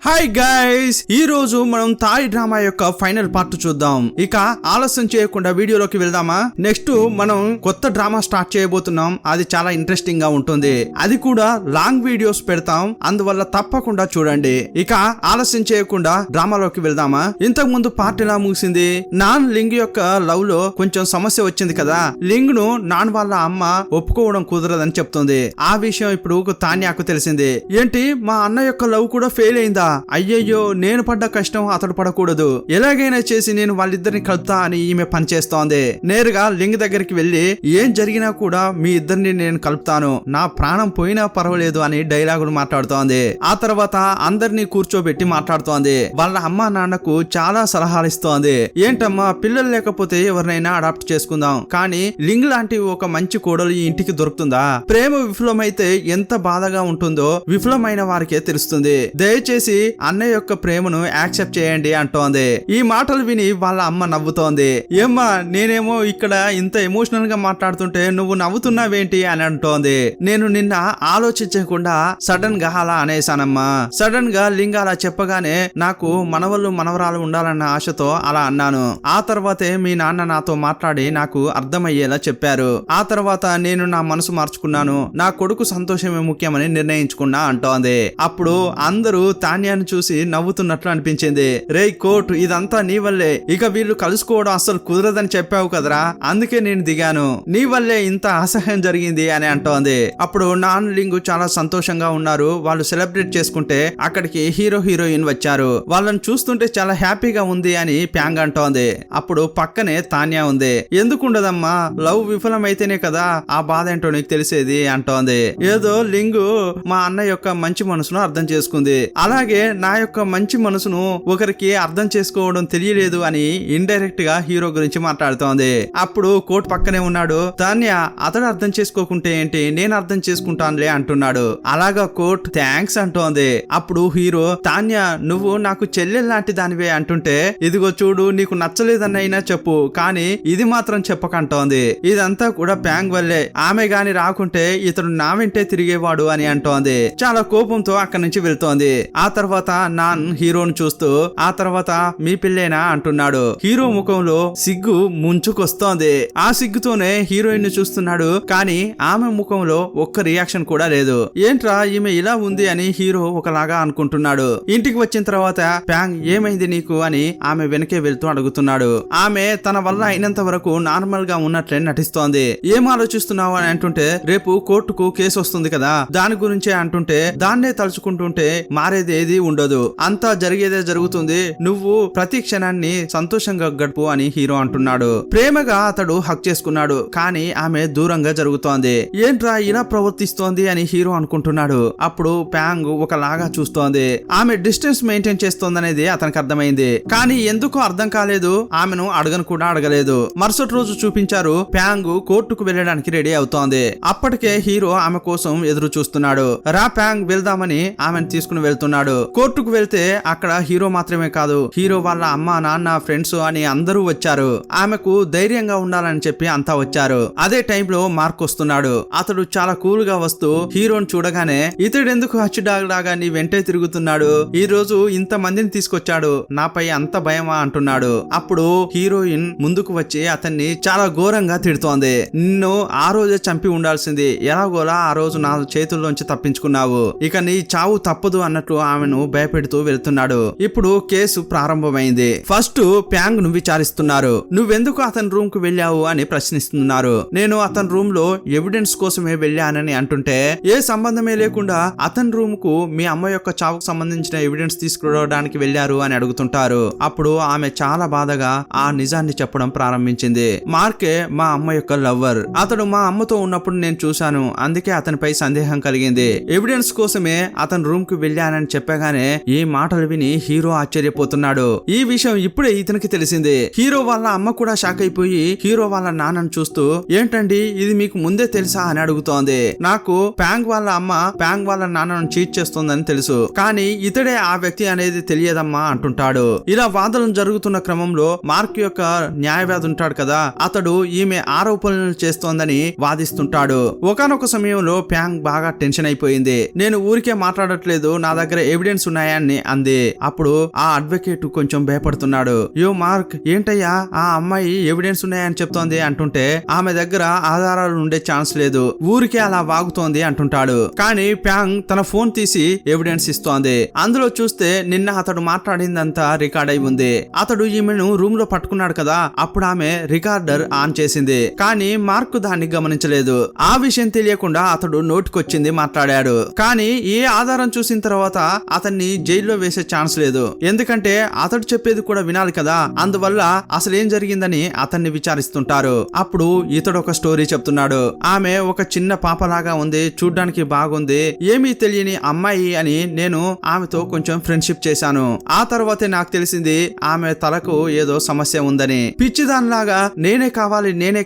Hi guys, ఈ రోజు మనం తాయి డ్రామా యొక్క ఫైనల్ పార్ట్ చూద్దాం. ఇక ఆలస్యం చేయకుండా వీడియోలోకి వెళ్దామా? నెక్స్ట్ మనం కొత్త డ్రామా స్టార్ట్ చేయబోతున్నాం. అది చాలా ఇంట్రెస్టింగ్ గా ఉంటుంది. అది కూడా లాంగ్ వీడియోస్ పెడతాం, అందువల్ల తప్పకుండా చూడండి. ఇక ఆలస్యం చేయకుండా డ్రామాలోకి వెళ్దామా? ఇంతకు ముందు పార్ట్ ఎలా ముగిసింది? నాన్ లింగ్ యొక్క లవ్ లో కొంచెం సమస్య వచ్చింది కదా. లింగ్ ను నాన్ వాళ్ళ అమ్మ ఒప్పుకోవడం కుదరదని చెప్తుంది. ఆ విషయం ఇప్పుడు తాన్యాకు తెలిసింది. ఏంటి, మా అన్న యొక్క లవ్ కూడా ఫెయిల్ అయిందా? అయ్యయ్యో, నేను పడ్డ కష్టం అతడు పడకూడదు, ఎలాగైనా చేసి నేను వాళ్ళిద్దరిని కలుపుతా అని ఈమె పనిచేస్తోంది. నేరుగా లింగ్ దగ్గరికి వెళ్లి ఏం జరిగినా కూడా మీ ఇద్దరిని నేను కలుపుతాను, నా ప్రాణం పోయినా పర్వాలేదు అని డైలాగులు మాట్లాడుతోంది. ఆ తర్వాత అందరినీ కూర్చోబెట్టి మాట్లాడుతోంది. వాళ్ళ అమ్మా నాన్నకు చాలా సలహాలు ఇస్తోంది. ఏంటమ్మా, పిల్లలు లేకపోతే ఎవరినైనా అడాప్ట్ చేసుకుందాం, కానీ లింగ్ లాంటి ఒక మంచి కోడలు ఈ ఇంటికి దొరుకుతుందా? ప్రేమ విఫలమైతే ఎంత బాధగా ఉంటుందో విఫలమైన వారికే తెలుస్తుంది. దయచేసి అన్నయ్య యొక్క ప్రేమను యాక్సెప్ట్ చేయండి అంటోంది. ఈ మాటలు విని వాళ్ళ అమ్మ నవ్వుతోంది. ఏమ్మా, నేనేమో ఇక్కడ ఇంత ఎమోషనల్ గా మాట్లాడుతుంటే నువ్వు నవ్వుతున్నావేంటి అని అంటోంది. నేను నిన్న ఆలోచించకుండా సడన్ గా అలా అనేసానమ్మా. సడన్ గా లింగ్ అలా చెప్పగానే నాకు మనవళ్ళు మనవరాలు ఉండాలన్న ఆశతో అలా అన్నాను. ఆ తర్వాతే మీ నాన్న నాతో మాట్లాడి నాకు అర్థమయ్యేలా చెప్పారు. ఆ తర్వాత నేను నా మనసు మార్చుకున్నాను, నా కొడుకు సంతోషమే ముఖ్యమని నిర్ణయించుకున్నా అంటోంది. అప్పుడు అందరూ తాన్యాన్ని చూసి నవ్వుతున్నట్లు అనిపించింది. రే కోట్, ఇదంతా నీ వల్లే, ఇక వీళ్ళు కలుసుకోవడం అస్సలు కుదరదని చెప్పావు కదరా, అందుకే నేను దిగాను, నీ వల్లే ఇంత అసహ్యం జరిగింది అని అంటోంది. అప్పుడు నాన్ లింగ్ చాలా సంతోషంగా ఉన్నారు. వాళ్ళు సెలబ్రేట్ చేసుకుంటే అక్కడికి హీరో హీరోయిన్ వచ్చారు. వాళ్ళని చూస్తుంటే చాలా హ్యాపీగా ఉంది అని ప్యాంగ్ అంటోంది. అప్పుడు పక్కనే తాన్యా ఉంది. ఎందుకుండదమ్మా, లవ్ విఫలమైతేనే కదా ఆ బాధ ఏంటో నీకు తెలిసేది అంటోంది. ఏదో లింగు మా అన్న యొక్క మంచి మనసును అర్థం చేసుకుంది, అలాగే నా యొక్క మంచి మనసును ఒకరికి అర్థం చేసుకోవడం తెలియలేదు అని ఇండైరెక్ట్ గా హీరో గురించి మాట్లాడుతోంది. అప్పుడు కోట్ పక్కనే ఉన్నాడు. తాన్యా, అతడు అర్థం చేసుకోకుంటే ఏంటి, నేను అర్థం చేసుకుంటానులే అంటున్నాడు. అలాగా కోట్ థ్యాంక్స్ అంటోంది. అప్పుడు హీరో, తాన్యా నువ్వు నాకు చెల్లెలు లాంటి దానివే అంటుంటే, ఇదిగో చూడు, నీకు నచ్చలేదన్నైనా చెప్పు, కానీ ఇది మాత్రం చెప్పకంటోంది. ఇదంతా కూడా ప్యాంగ్ వల్లే, ఆమె గాని రాకుంటే ఇతడు నా వెంటే తిరిగేవాడు అని అంటోంది. చాలా కోపంతో అక్కడి నుంచి వెళ్తోంది. ఆ తర్వాత నాన్ హీరోను చూస్తూ, ఆ తర్వాత మీ పిల్లేనా అంటున్నాడు. హీరో ముఖంలో సిగ్గు ముంచుకొస్తోంది. ఆ సిగ్గుతోనే హీరోయిన్ ను చూస్తున్నాడు, కానీ ఆమె ముఖంలో ఒక్క రియాక్షన్ కూడా లేదు. ఏంట్రా ఈమె ఇలా ఉంది అని హీరో ఒకలాగా అనుకుంటున్నాడు. ఇంటికి వచ్చిన తర్వాత ప్యాంగ్ ఏమైంది నీకు అని ఆమె వెనకే వెళ్తూ అడుగుతున్నాడు. ఆమె తన వల్ల అయినంత వరకు నార్మల్ గా ఉన్నట్లే నటిస్తోంది. ఏం ఆలోచిస్తున్నావు అని అంటుంటే, రేపు కోర్టుకు కేసు వస్తుంది కదా, దాని గురించే అంటుంటే, దాన్నే తలుచుకుంటుంటే మారేది ఏది ఉండదు, అంతా జరిగేదే జరుగుతుంది, నువ్వు ప్రతి క్షణాన్ని సంతోషంగా గడుపు అని హీరో అంటున్నాడు. ప్రేమగా అతడు హక్ చేసుకున్నాడు, కానీ ఆమె దూరంగా జరుగుతోంది. ఏంట్రా ఇలా ప్రవర్తిస్తోంది అని హీరో అనుకుంటున్నాడు. అప్పుడు ప్యాంగ్ ఒకలాగా చూస్తోంది. ఆమె డిస్టెన్స్ మెయింటైన్ చేస్తోందనేది అతనికి అర్థమైంది, కానీ ఎందుకో అర్థం కాలేదు. ఆమెను అడగను కూడా అడగలేదు. మరుసటి రోజు చూపించారు. ప్యాంగ్ కోర్టుకు వెళ్ళడానికి రెడీ అవుతోంది. అప్పటికే హీరో ఆమె కోసం ఎదురు చూస్తున్నాడు. రా ప్యాంగ్, వెళ్దామని ఆమెను తీసుకుని వెళ్తున్నాడు. కోర్టుకు వెళ్తే అక్కడ హీరో మాత్రమే కాదు, హీరో వాళ్ళ అమ్మ నాన్న ఫ్రెండ్స్ అని అందరూ వచ్చారు. ఆమెకు ధైర్యంగా ఉండాలని చెప్పి అంతా వచ్చారు. అదే టైంలో మార్క్ వస్తున్నాడు. అతడు చాలా కూల్ గా వస్తూ హీరోని చూడగానే, ఇతడెందుకు హచ్చిడాగ్ లాగా నీ వెంటే తిరుగుతున్నాడు, ఈ రోజు ఇంత మందిని తీసుకొచ్చాడు, నాపై అంత భయమా అంటున్నాడు. అప్పుడు హీరోయిన్ ముందుకు వచ్చి అతన్ని చాలా ఘోరంగా తిడుతోంది. నిన్ను ఆ రోజే చంపి ఉండాల్సింది, ఎలాగోలా ఆ రోజు నా చేతుల్లోంచి తప్పించుకున్నావు, ఇక నీ చావు తప్పదు అన్నట్లు ఆమెను భయపెడుతూ వెళ్తున్నాడు. ఇప్పుడు కేసు ప్రారంభమైంది. ఫస్ట్ ప్యాంగ్ ను విచారిస్తున్నారు. నువ్వెందుకు అతని రూమ్ కు వెళ్ళావు అని ప్రశ్నిస్తున్నారు. నేను అతని రూమ్ లో ఎవిడెన్స్ కోసమే వెళ్ళానని అంటుంటే, ఏ సంబంధమే లేకుండా అతని రూమ్ కు మీ అమ్మ యొక్క చావుకు సంబంధించిన ఎవిడెన్స్ తీసుకురావడానికి వెళ్లారు అని అడుగుతుంటారు. అప్పుడు ఆమె చాలా బాధగా ఆ నిజాన్ని చెప్పడం ప్రారంభించింది. మార్కే మా అమ్మ యొక్క లవ్వర్, అతడు మా అమ్మతో ఉన్నప్పుడు నేను చూశాను, అందుకే అతనిపై సందేహం కలిగింది, ఎవిడెన్స్ కోసమే అతని రూమ్ కు వెళ్ళానని చెప్పగానే ఈ మాటలు విని హీరో ఆశ్చర్యపోతున్నాడు. ఈ విషయం ఇప్పుడే ఇతనికి తెలిసింది. హీరో వాళ్ళ అమ్మ కూడా షాక్ అయిపోయి హీరో వాళ్ళ నాన్నను చూస్తూ, ఏంటండి ఇది మీకు ముందే తెలుసా అని అడుగుతోంది. నాకు ప్యాంగ్ వాళ్ళ అమ్మ ప్యాంగ్ వాళ్ళ నాన్నను చీట్ చేస్తోందని తెలుసు, కానీ ఇతడే ఆ వ్యక్తి అనేది తెలియదమ్మా అంటుంటాడు. ఇలా వాదనలు జరుగుతున్న క్రమంలో మార్క్ యొక్క న్యాయవాది ఉంటాడు కదా, అతడు ఈమె ఆరోపణలు చేస్తోందని వాదిస్తుంటాడు. ఒకానొక సమయంలో ప్యాంగ్ బాగా టెన్షన్ అయిపోయింది. నేను ఊరికే మాట్లాడట్లేదు, నా దగ్గర ఎవిడెన్స్ ఉన్నాయా అని అంది. అప్పుడు ఆ అడ్వకేట్ కొంచెం భయపడుతున్నాడు. యో మార్క్, ఏంటయ్యా ఆ అమ్మాయి ఎవిడెన్స్ ఉన్నాయని చెప్తోంది అంటుంటే ఆమె దగ్గర ఆధారాలు ఉండే ఛాన్స్ లేదు, ఊరికే అలా వాగుతోంది అంటుంటాడు. కానీ ప్యాంగ్ తన ఫోన్ తీసి ఎవిడెన్స్ ఇస్తోంది. అందులో చూస్తే నిన్న అతడు మాట్లాడిందంతా రికార్డ్ అయి ఉంది. అతడు ఈమెను రూమ్ లో పట్టుకున్నాడు కదా, అప్పుడు ఆమె రికార్డర్ ఆన్ చేసింది. కానీ మార్క్ దాన్ని గమనించలేదు. ఆ విషయం తెలియకుండా అతడు నోటికొచ్చింది మాట్లాడాడు. కానీ ఏ ఆధారం చూసిన తర్వాత అతన్ని జైల్లో వేసే ఛాన్స్ లేదు, ఎందుకంటే అతడు చెప్పేది కూడా వినాలి కదా. అందువల్ల అసలేం జరిగిందని అతన్ని విచారిస్తుంటారు. అప్పుడు ఇతడు ఒక స్టోరీ చెప్తున్నాడు. ఆమె ఒక చిన్న పాపలాగా ఉంది, చూడ్డానికి బాగుంది, ఏమీ తెలియని అమ్మాయి అని నేను ఆమెతో కొంచెం ఫ్రెండ్షిప్ చేశాను. ఆ తర్వాతే నాకు తెలిసింది ఆమె తలకు ఏదో సమస్య ఉందని. పిచ్చిదానిలాగా నేనే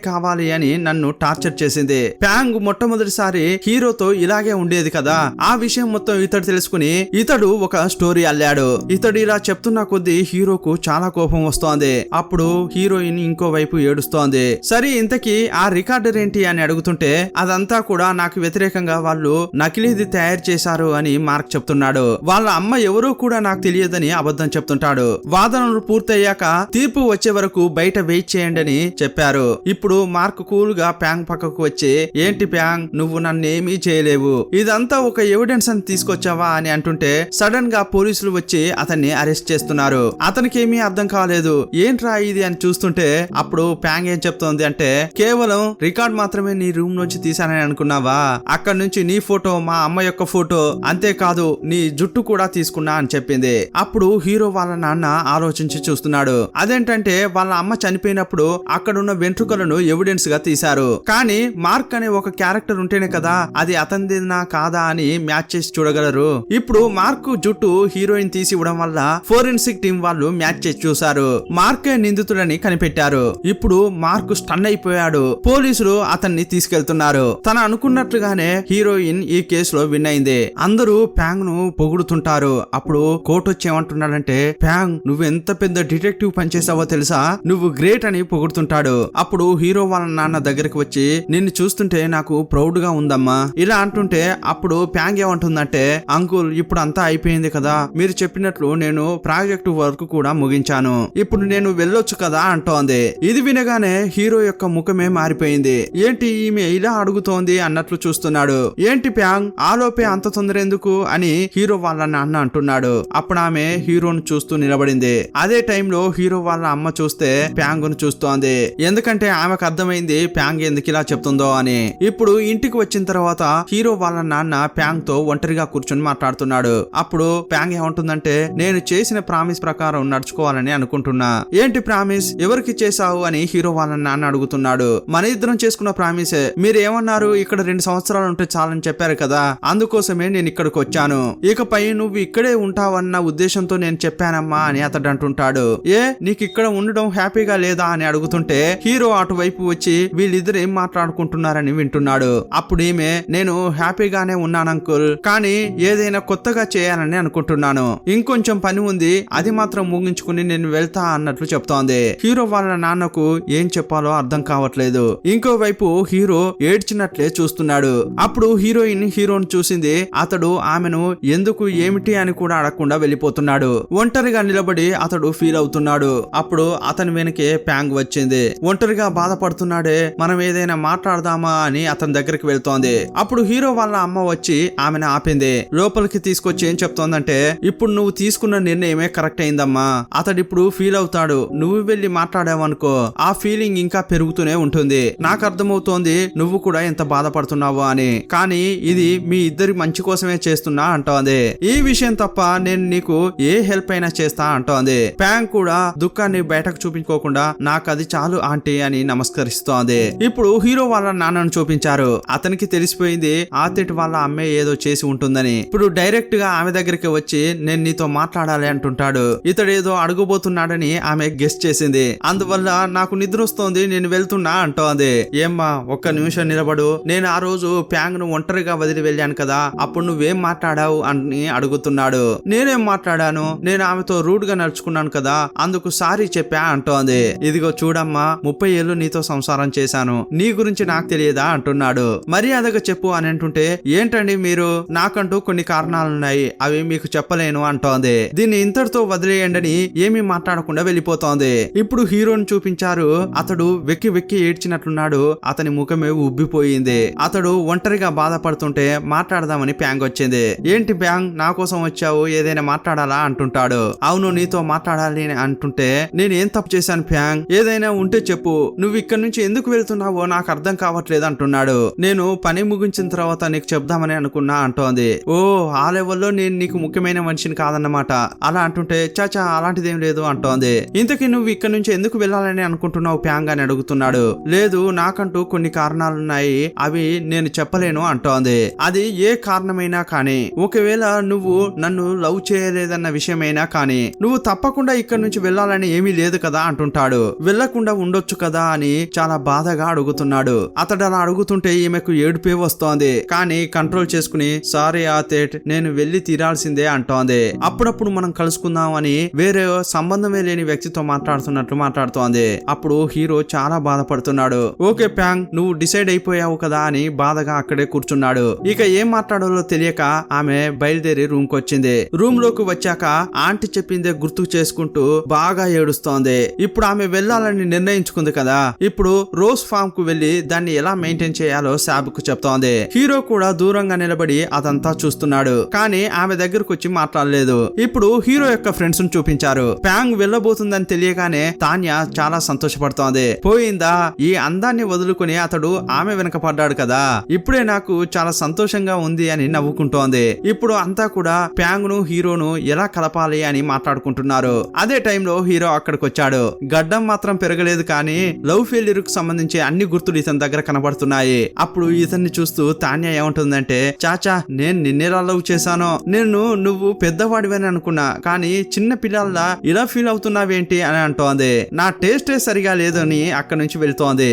కావాలి అని నన్ను టార్చర్ చేసింది. ప్యాంగ్ మొట్టమొదటిసారి హీరోతో ఇలాగే ఉండేది కదా. ఆ విషయం మొత్తం ఇతడు తెలుసుకుని ఇతడు ఒక స్టోరీ అల్లాడు. ఇతడు ఇలా చెప్తున్న కొద్దీ హీరోకు చాలా కోపం వస్తోంది. అప్పుడు హీరోయిన్ ఇంకో వైపు ఏడుస్తోంది. సరే, ఇంతకీ ఆ రికార్డర్ ఏంటి అని అడుగుతుంటే అదంతా కూడా నాకు వ్యతిరేకంగా వాళ్ళు నకిలీది తయారు చేశారు అని మార్క్ చెప్తున్నాడు. వాళ్ళ అమ్మ ఎవరో కూడా నాకు తెలియదని అబద్ధం చెప్తుంటాడు. వాదనలు పూర్తయ్యాక తీర్పు వచ్చే వరకు బయట వెయిట్ చేయండి అని చెప్పారు. ఇప్పుడు మార్క్ కూల్ గా ప్యాంగ్ పక్కకు వచ్చి, ఏంటి ప్యాంగ్, నువ్వు నన్నేమీ చేయలేవు, ఇదంతా ఒక ఎవిడెన్స్ అని తీసుకొచ్చావా అని అంటుంటే సడన్ గా పోలీసులు వచ్చి అతన్ని అరెస్ట్ చేస్తున్నారు. అతనికి ఏమీ అర్థం కాలేదు. ఏంట్రా ఇది అని చూస్తుంటే అప్పుడు ప్యాంగ్ ఏం చెప్తోంది అంటే, కేవలం రికార్డ్ మాత్రమే నీ రూమ్ నుంచి తీసానని అనుకున్నావా? అక్కడ నుంచి నీ ఫోటో, మా అమ్మ యొక్క ఫోటో, అంతేకాదు నీ జుట్టు కూడా తీసుకున్నా అని చెప్పింది. అప్పుడు హీరో వాళ్ళ నాన్న ఆలోచించి చూస్తున్నాడు. అదేంటంటే వాళ్ళ అమ్మ చనిపోయినప్పుడు అక్కడున్న వెంట్రుకలను ఎవిడెన్స్ గా తీశారు. కానీ మార్క్ అనే ఒక క్యారెక్టర్ ఉంటేనే కదా అది అతనిదినా కాదా అని మ్యాచ్ చేసి చూడగలరు. ఇప్పుడు మార్క్ జుట్టు హీరోయిన్ తీసి ఇవ్వడం వల్ల ఫోరెన్సిక్ టీం వాళ్ళు మ్యాచ్ చేసి చూశారు. మార్కే నిందితుడని కనిపెట్టారు. ఇప్పుడు మార్క్ స్టన్ అయిపోయాడు. పోలీసులు అతన్ని తీసుకెళ్తున్నారు. తన అనుకున్నట్లుగానే హీరోయిన్ ఈ కేసులో విన్ అయింది. అందరూ ప్యాంగ్ ను పొగుడుతుంటారు. అప్పుడు కోర్టు వచ్చి ఏమంటున్నాడంటే, ప్యాంగ్, నువ్వెంత పెద్ద డిటెక్టివ్ పనిచేసావో తెలుసా, నువ్వు గ్రేట్ అని పొగుడుతుంటాడు. అప్పుడు హీరో వాళ్ళ నాన్న దగ్గరికి వచ్చి, నిన్ను చూస్తుంటే నాకు ప్రౌడ్ గా ఉందమ్మా ఇలా అంటుంటే అప్పుడు ప్యాంగ్ ఏమంటుందంటే, అంకుల్, ఇప్పుడు అంతా అయిపోయింది కదా, మీరు చెప్పినట్లు నేను ప్రాజెక్టు వర్క్ కూడా ముగించాను, ఇప్పుడు నేను వెళ్ళొచ్చు కదా అంటోంది. ఇది వినగానే హీరో యొక్క ముఖమే మారిపోయింది. ఏంటి ఈమె ఇలా అడుగుతోంది అన్నట్లు చూస్తున్నాడు. ఏంటి ప్యాంగ్, ఆలోపే అంత తొందర ఎందుకు అని హీరో వాళ్ళ నాన్న అంటున్నాడు. అప్పుడు ఆమె హీరోను చూస్తూ నిలబడింది. అదే టైంలో హీరో వాళ్ళ అమ్మ చూస్తే ప్యాంగ్ ను చూస్తోంది. ఎందుకంటే ఆమెకు అర్థమైంది ప్యాంగ్ ఎందుకు ఇలా చెప్తుందో అని. ఇప్పుడు ఇంటికి వచ్చిన తర్వాత హీరో వాళ్ళ నాన్న ప్యాంగ్ తో ఒంటరిగా కూర్చొని మాట్లాడుతున్నాడు. అప్పుడు ప్యాంగ్ ఏమంటుందంటే, నేను చేసిన ప్రామిస్ ప్రకారం నడుచుకోవాలని అనుకుంటున్నా. ఏంటి ప్రామిస్, ఎవరికి చేశావు అని హీరో వాళ్ళ నాన్న అడుగుతున్నాడు. మన ఇద్దరం చేసుకున్న ప్రామిసే. మీరేమన్నారు, ఇక్కడ 2 సంవత్సరాలు ఉంటే చాలని చెప్పారు కదా, అందుకోసమే నేను ఇక్కడికి వచ్చాను, ఇకపై నువ్వు ఇక్కడే ఉంటావన్న ఉద్దేశంతో నేను చెప్పానమ్మా అని అతడు అంటుంటాడు. నీకు ఇక్కడ ఉండడం హ్యాపీగా లేదా అని అడుగుతుంటే హీరో అటువైపు వచ్చి వీళ్ళిద్దరు ఏం మాట్లాడుకుంటున్నారని వింటున్నాడు. అప్పుడు ఈమె, నేను హ్యాపీగానే ఉన్నాను అంకుల్, కానీ ఏదైనా కొత్తగా చేయాలని అనుకుంటున్నాను, ఇంకొంచెం పని ఉంది, అది మాత్రం ముగించుకుని నేను వెళ్తా అన్నట్లు చెప్తోంది. హీరో వాళ్ళ నాన్నకు ఏం చెప్పాలో అర్థం కావట్లేదు. ఇంకోవైపు హీరో ఏడ్చినట్లే చూస్తున్నాడు. అప్పుడు హీరోయిన్ హీరోను చూసింది. అతడు ఆమెను ఎందుకు ఏమిటి అని కూడా అడగకుండా వెళ్ళిపోతున్నాడు. ఒంటరిగా నిలబడి అతడు ఫీల్ అవుతున్నాడు. అప్పుడు అతని వెనకే ప్యాంగ్ వచ్చింది. ఒంటరిగా బాధపడుతున్నాడే, మనం ఏదైనా మాట్లాడదామా అని అతని దగ్గరికి వెళ్తోంది. అప్పుడు హీరో వాళ్ళ అమ్మ వచ్చి ఆమెను ఆపింది. లోపలికి తీసుకొచ్చి ఏం చెప్తోందంటే, ఇప్పుడు నువ్వు తీసుకున్న నిర్ణయమే కరెక్ట్ అయిందమ్మా, అతడు ఇప్పుడు ఫీల్ అవుతాడు, నువ్వు వెళ్ళి మాట్లాడావనుకో ఆ ఫీలింగ్ ఇంకా పెరుగుతూనే ఉంటుంది, నాకు అర్థమవుతోంది నువ్వు కూడా ఎంత బాధపడుతున్నావు అని, కానీ ఇది మీ ఇద్దరి మంచి కోసమే చేస్తున్నా అంటోంది. ఈ విషయం తప్ప నేను నీకు ఏ హెల్ప్ అయినా చేస్తా అంటోంది. ప్యాంగ్ కూడా దుఃఖాన్ని బయటకు చూపించుకోకుండా నాకు అది చాలు ఆంటీ అని నమస్కరిస్తోంది. ఇప్పుడు హీరో వాళ్ళ నాన్నను చూపించారు. అతనికి తెలిసిపోయింది ఆతిట్ వాళ్ళ అమ్మే ఏదో చేసి ఉంటుందని. ఇప్పుడు డైరెక్ట్ గా ఆమె దగ్గరికి వచ్చి నేను నీతో మాట్లాడాలి అంటుంటాడు. ఇతడు ఏదో అడుగుబోతున్నాడని ఆమె గెస్ చేసింది. అందువల్ల నాకు నిద్ర వస్తోంది, నేను వెళ్తున్నా అంటోంది. ఏమ్మా, ఒక్క నిమిషం నిలబడు, నేను ఆ రోజు ప్యాంగ్ ను ఒంటరిగా వదిలి వెళ్ళాను కదా, అప్పుడు నువ్వేం మాట్లాడావు అని అడుగుతున్నాడు. నేనేం మాట్లాడాను, నేను ఆమెతో రూడ్ గా నడుచుకున్నాను కదా, అందుకు సారీ చెప్పా అంటోంది. ఇదిగో చూడమ్మా, 30 ఏళ్ళు నీతో సంసారం చేశాను, నీ గురించి నాకు తెలియదా అంటున్నాడు. మర్యాదగా చెప్పు అని అంటుంటే, ఏంటండి మీరు, నాకంటూ కొన్ని కారణాలున్నాయి, అవి మీకు చెప్పలేను అంటోంది. దీన్ని ఇంతటితో వదిలేయండి ఏమీ మాట్లాడకుండా వెళ్ళిపోతోంది. ఇప్పుడు హీరోని చూపించారు. అతడు వెక్కి వెక్కి ఏడ్చినట్లున్నాడు. అతని ముఖమే ఉబ్బిపోయింది. అతడు ఒంటరిగా బాధపడుతుంటే మాట్లాడదామని ప్యాంగ్ వచ్చింది. ఏంటి ప్యాంగ్, నా కోసం వచ్చావు, ఏదైనా మాట్లాడాలా అంటుంటాడు. అవును, నీతో మాట్లాడాలి అంటుంటే నేను ఏం తప్పు చేశాను ప్యాంగ్, ఏదైనా ఉంటే చెప్పు, నువ్వు ఇక్కడ నుంచి ఎందుకు వెళ్తున్నావో నాకు అర్థం కావట్లేదు అంటున్నాడు. నేను పని ముగించిన తర్వాత నీకు చెప్దామని అనుకున్నా అంటోంది. ఓ, ఆ లెవెల్లో నేను నీకు ముఖ్యమైన మనిషిని కాదన్నమాట. అలా అంటుంటే చాచా అలాంటిదేం లేదు అంటోంది. ఇంతకీ నువ్వు ఇక్కడ నుంచి ఎందుకు వెళ్ళాలని అనుకుంటున్నావు ప్యాంగ్ అని అడుగుతున్నాడు. లేదు, నాకంటూ కొన్ని కారణాలున్నాయి, అవి నేను చెప్పలేను అంటోంది. అది ఏ కారణమైనా కానీ, ఒకవేళ నువ్వు నన్ను లవ్ చేయలేదన్న విషయమైనా కానీ, నువ్వు తప్పకుండా ఇక్కడ నుంచి వెళ్ళాలని ఏమీ లేదు కదా అంటుంటాడు. వెళ్ళకుండా ఉండొచ్చు కదా అని చాలా బాధగా అడుగుతున్నాడు. అతడు అలా అడుగుతుంటే ఈమెకు ఏడుపే వస్తోంది. కానీ కంట్రోల్ చేసుకుని సారీ ఆతేట్, నేను వెళ్ళి తీరాల్సిందే అంటోంది. అప్పుడప్పుడు మనం కలుసుకుందాం అని వేరే సంబంధమే లేని వ్యక్తితో మాట్లాడుతున్నట్లు మాట్లాడుతోంది. అప్పుడు హీరో చాలా బాధపడుతున్నాడు. ఓకే ప్యాంగ్, నువ్వు డిసైడ్ అయిపోయావు కదా అని బాధగా అక్కడే కూర్చున్నాడు. ఇక ఏం మాట్లాడాలో తెలియక ఆమె బయలుదేరి రూమ్ కు వచ్చింది. రూమ్ లోకి వచ్చాక ఆంటీ చెప్పిందే గుర్తు చేసుకుంటూ బాగా ఏడుస్తోంది. ఇప్పుడు ఆమె వెళ్ళాలని నిర్ణయించుకుంది కదా, ఇప్పుడు రోజ్ ఫామ్ కు వెళ్లి దాన్ని ఎలా మెయింటైన్ చేయాలో శాబ్ కు చెప్తోంది. హీరో కూడా దూరంగా నిలబడి అదంతా చూస్తున్నాడు. కానీ ఆమె దగ్గరకు వచ్చి మాట్లాడలేదు. ఇప్పుడు హీరో యొక్క ఫ్రెండ్స్ ను చూపించారు. ప్యాంగ్ వెళ్ళబోతుందని తెలియగానే తాన్యా చాలా సంతోషపడుతోంది. పోయిందా, ఈ అందాన్ని వదులుకుని అతడు ఆమె వెనక పడ్డాడు కదా, ఇప్పుడే నాకు చాలా సంతోషంగా ఉంది అని నవ్వుకుంటోంది. ఇప్పుడు అంతా కూడా ప్యాంగ్ ను హీరోను ఎలా కలపాలి అని మాట్లాడుకుంటున్నారు. అదే టైంలో హీరో అక్కడికి వచ్చాడు. గడ్డం మాత్రం పెరగలేదు కానీ లవ్ ఫెయిల్యూర్ కు సంబంధించి అన్ని గుర్తులు ఇతని దగ్గర కనబడుతున్నాయి. అప్పుడు ఇతన్ని చూస్తూ తాన్యా ఏమంటుందంటే, చాచా నేను నిన్నేలా లవ్ చేశానో, నువ్వు పెద్దవాడివని అనుకున్నా, కానీ చిన్న పిల్లల్లా ఇలా ఫీల్ అవుతున్నావేంటి అని అంటోంది. నా టేస్టే సరిగా లేదని అక్కడి నుంచి వెళ్తోంది.